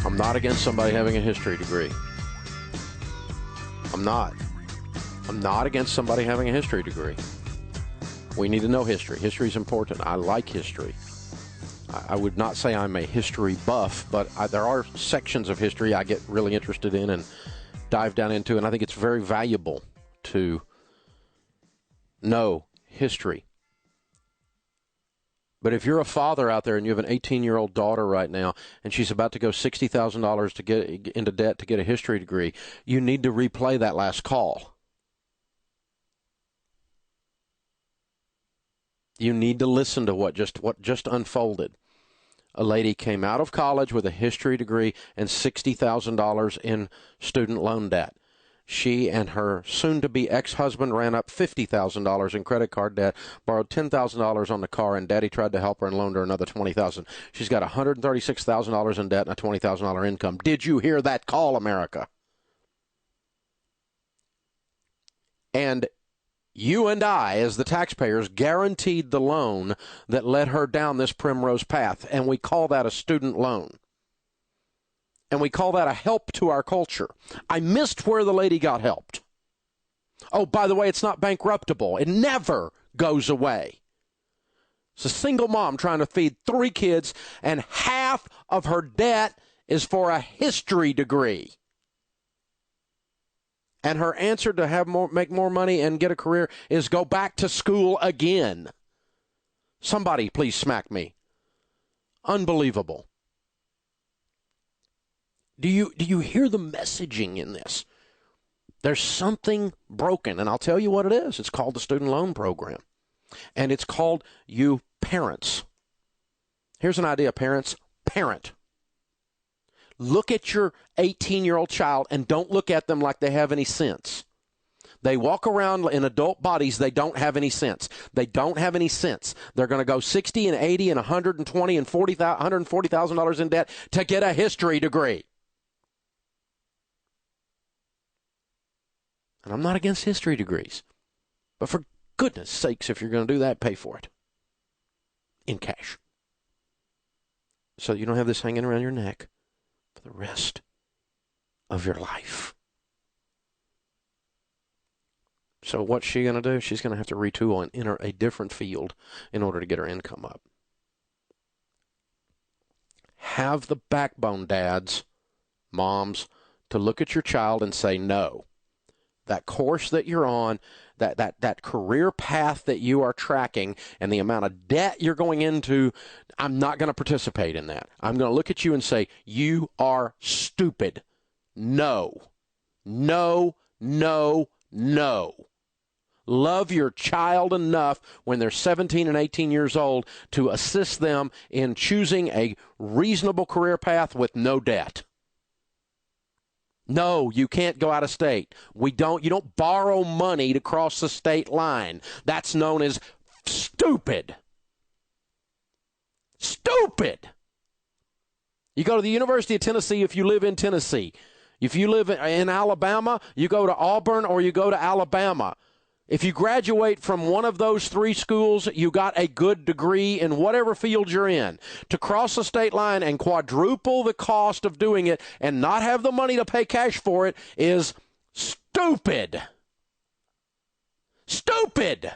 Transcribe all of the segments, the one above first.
I'm not against somebody having a history degree. I'm not. I'm not against somebody having a history degree. We need to know history. History is important. I like history. I would not say I'm a history buff, but there are sections of history I get really interested in and dive down into, and I think it's very valuable to know history. But if you're a father out there and you have an 18-year-old daughter right now and she's about to go $60,000 to get into debt to get a history degree, you need to replay that last call. You need to listen to what just unfolded. A lady came out of college with a history degree and $60,000 in student loan debt. She and her soon-to-be ex-husband ran up $50,000 in credit card debt, borrowed $10,000 on the car, and Daddy tried to help her and loaned her another $20,000. She's got $136,000 in debt and a $20,000 income. Did you hear that call, America? And you and I, as the taxpayers, guaranteed the loan that led her down this primrose path, and we call that a student loan. And we call that a help to our culture. I missed where the lady got helped. Oh, by the way, it's not bankruptable. It never goes away. It's a single mom trying to feed 3 kids, and half of her debt is for a history degree. And her answer to make more money and get a career is go back to school again. Somebody please smack me. Unbelievable. Do you hear the messaging in this? There's something broken, and I'll tell you what it is. It's called the student loan program, and it's called you parents. Here's an idea, parents. Parent. Look at your 18-year-old child and don't look at them like they have any sense. They walk around in adult bodies. They don't have any sense. They don't have any sense. They're going to go 60 and 80 and 120 and $140,000 in debt to get a history degree. And I'm not against history degrees. But for goodness sakes, if you're going to do that, pay for it. In cash. So you don't have this hanging around your neck for the rest of your life. So what's she going to do? She's going to have to retool and enter a different field in order to get her income up. Have the backbone, dads, moms, to look at your child and say no. That course that you're on, that career path that you are tracking, and the amount of debt you're going into, I'm not going to participate in that. I'm going to look at you and say, you are stupid. No. No, no, no. Love your child enough when they're 17 and 18 years old to assist them in choosing a reasonable career path with no debt. No, you can't go out of state. You don't borrow money to cross the state line. That's known as stupid. Stupid. You go to the University of Tennessee if you live in Tennessee. If you live in Alabama, you go to Auburn or you go to Alabama. If you graduate from one of those 3 schools, you got a good degree in whatever field you're in. To cross the state line and quadruple the cost of doing it and not have the money to pay cash for it is stupid. Stupid.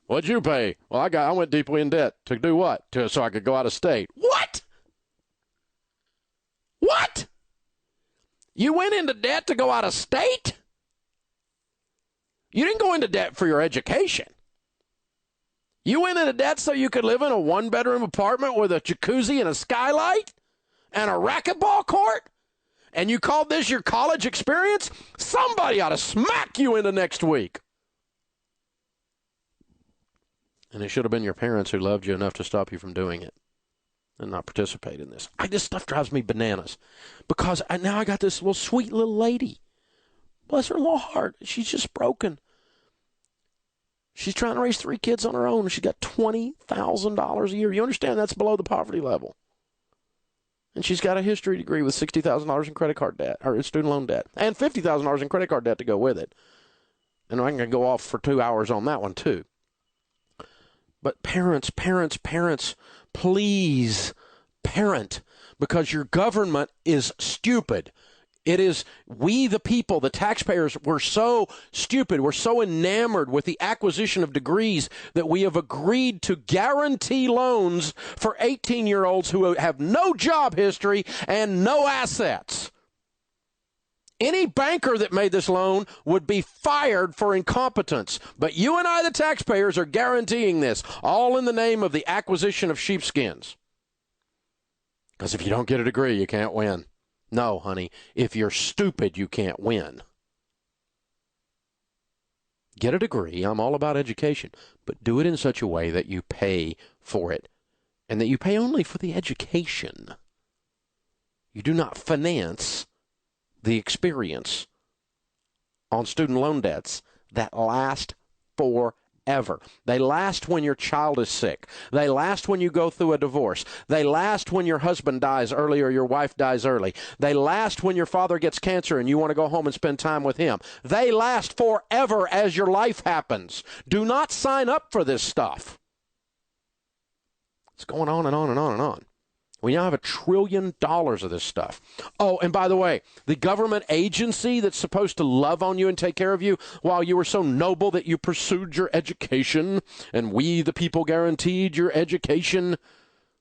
What'd you pay? Well, I went deeply in debt. To do what? So I could go out of state. What? What? You went into debt to go out of state? You didn't go into debt for your education. You went into debt so you could live in a 1-bedroom apartment with a jacuzzi and a skylight and a racquetball court? And you called this your college experience? Somebody ought to smack you into next week. And it should have been your parents who loved you enough to stop you from doing it and not participate in this. This stuff drives me bananas because now I got this little sweet little lady. Bless her little heart. She's just broken. She's trying to raise 3 kids on her own. She's got $20,000 a year. You understand that's below the poverty level. And she's got a history degree with $60,000 in credit card debt, or student loan debt, and $50,000 in credit card debt to go with it. And I'm going to go off for 2 hours on that one, too. But parents, please parent. because your government is stupid. It is we, the people, the taxpayers, we're so stupid. We're so enamored with the acquisition of degrees that we have agreed to guarantee loans for 18-year-olds who have no job history and no assets. Any banker that made this loan would be fired for incompetence. But you and I, the taxpayers, are guaranteeing this, all in the name of the acquisition of sheepskins. Because if you don't get a degree, you can't win. No, honey, if you're stupid, you can't win. Get a degree. I'm all about education, but do it in such a way that you pay for it and that you pay only for the education. You do not finance the experience on student loan debts that last forever. They last when your child is sick. They last when you go through a divorce. They last when your husband dies early or your wife dies early. They last when your father gets cancer and you want to go home and spend time with him. They last forever as your life happens. Do not sign up for this stuff. It's going on and on and on and on. We now have $1 trillion of this stuff. Oh, and by the way, the government agency that's supposed to love on you and take care of you while you were so noble that you pursued your education and we, the people, guaranteed your education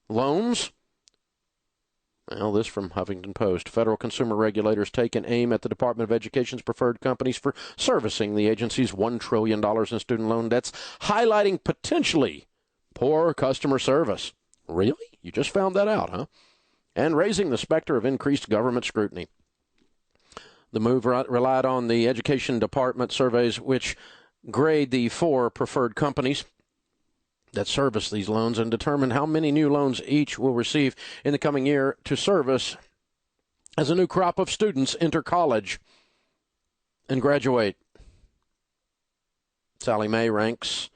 loans. Well, this from Huffington Post. Federal consumer regulators take an aim at the Department of Education's preferred companies for servicing the agency's $1 trillion in student loan debts, highlighting potentially poor customer service. Really? You just found that out, huh? And raising the specter of increased government scrutiny. The move relied on the Education Department surveys, which grade the 4 preferred companies that service these loans and determine how many new loans each will receive in the coming year to service as a new crop of students enter college and graduate. Sallie Mae ranks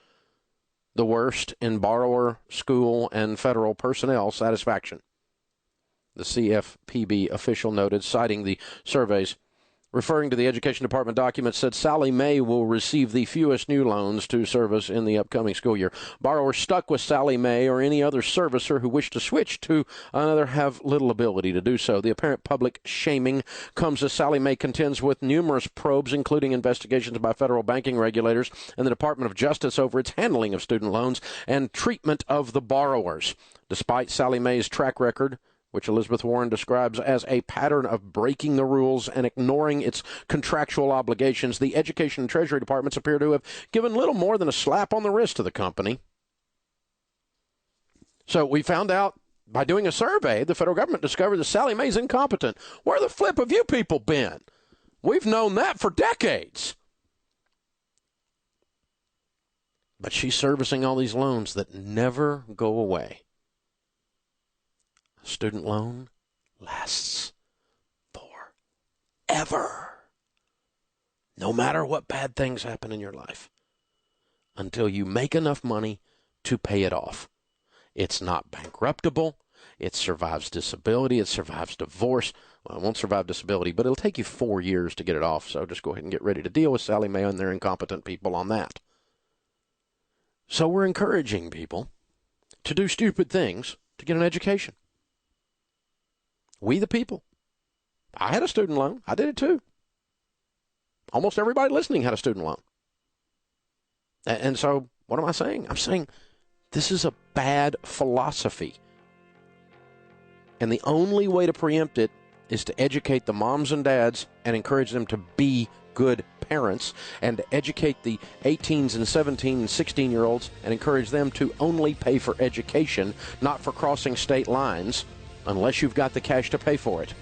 the worst in borrower, school, and federal personnel satisfaction. The CFPB official noted, citing the surveys. Referring to the Education Department documents, said Sallie Mae will receive the fewest new loans to service in the upcoming school year. Borrowers stuck with Sallie Mae or any other servicer who wish to switch to another have little ability to do so. The apparent public shaming comes as Sallie Mae contends with numerous probes, including investigations by federal banking regulators and the Department of Justice over its handling of student loans and treatment of the borrowers. Despite Sallie Mae's track record, which Elizabeth Warren describes as a pattern of breaking the rules and ignoring its contractual obligations, the Education and Treasury Departments appear to have given little more than a slap on the wrist to the company. So we found out by doing a survey, the federal government discovered that Sallie Mae's incompetent. Where the flip have you people been? We've known that for decades. But she's servicing all these loans that never go away. Student loan lasts forever. No matter what bad things happen in your life, until you make enough money to pay it off. It's not bankruptable. It survives disability. It survives divorce. Well, it won't survive disability, but it'll take you 4 years to get it off. So just go ahead and get ready to deal with Sallie Mae and their incompetent people on that. So we're encouraging people to do stupid things to get an education. We the people. I had a student loan. I did it too. Almost everybody listening had a student loan. And so what am I saying? I'm saying this is a bad philosophy. And the only way to preempt it is to educate the moms and dads and encourage them to be good parents, and to educate the 18s and 17 and 16-year-olds and encourage them to only pay for education, not for crossing state lines, unless you've got the cash to pay for it.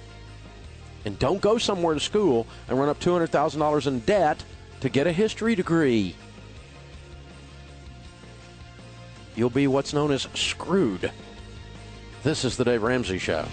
And don't go somewhere to school and run up $200,000 in debt to get a history degree. You'll be what's known as screwed. This is the Dave Ramsey Show.